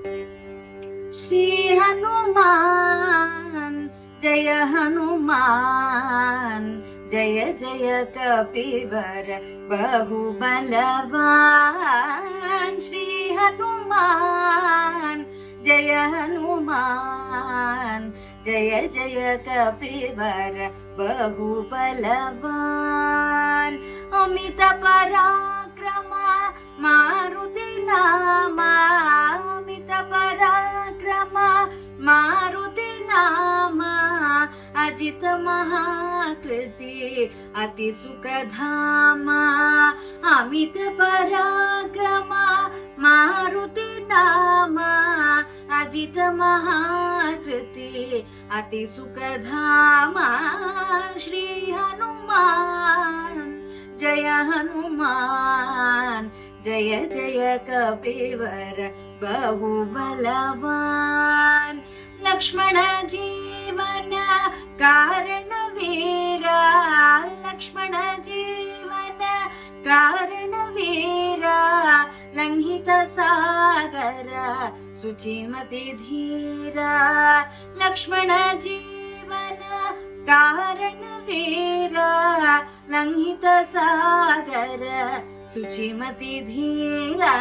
श्री हनुमान जय हनुमान जय जय कपिवर बहुबलवान श्री हनुमान जय हनुमान जय जय कपिवर बहुबलवान अमित पराक्रमा मारुति नामा अमित पराक्रमा मारुति नामा अजित महाकृति अति सुखधामा अमित पराक्रमा मारुति नामा अजित महाकृति अति सुखधामा श्री हनुमान जय हनुमान जय जय कपिवर बहुबलवान लक्ष्मण जीवन कारण वीरा लक्ष्मण जीवन कारण वीरा लंघित सागर सुचिमति धीरा लक्ष्मण जीवन कारण वीरा लंघित सागर सुचिमति धीरा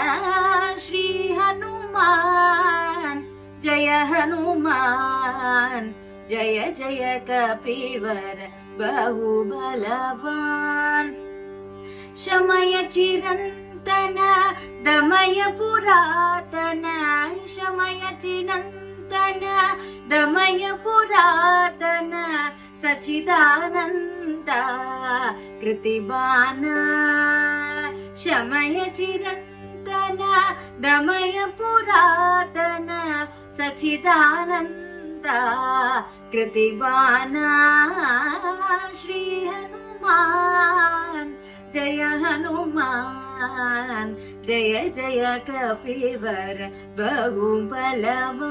श्री हनुमान जय हनुमान जय जय कपिवर बहुबलवान शमय चिरंतन दमय पुरातन शमय चिरंतन दमय पुरातन सच्चिदानंद कृतिबान शमय चिरंतन दमय पुरातन सच्चिदानंद कृतिबान श्री हनुमान जय हनुमान जय जय कपिवर बहुबलवान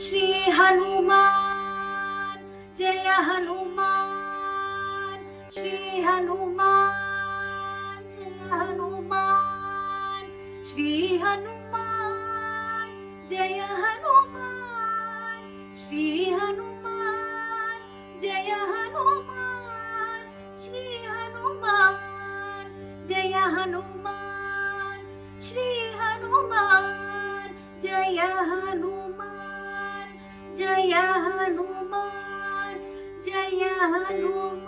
श्री हनुमान जय हनुमान श्री हनुमान जय हनुमान श्री हनुमान जय हनुमान श्री हनुमान जय हनुमान श्री हनुमान जय हनुमान श्री हनुमान जय हनुमान जय हनुमान जय हनुमान।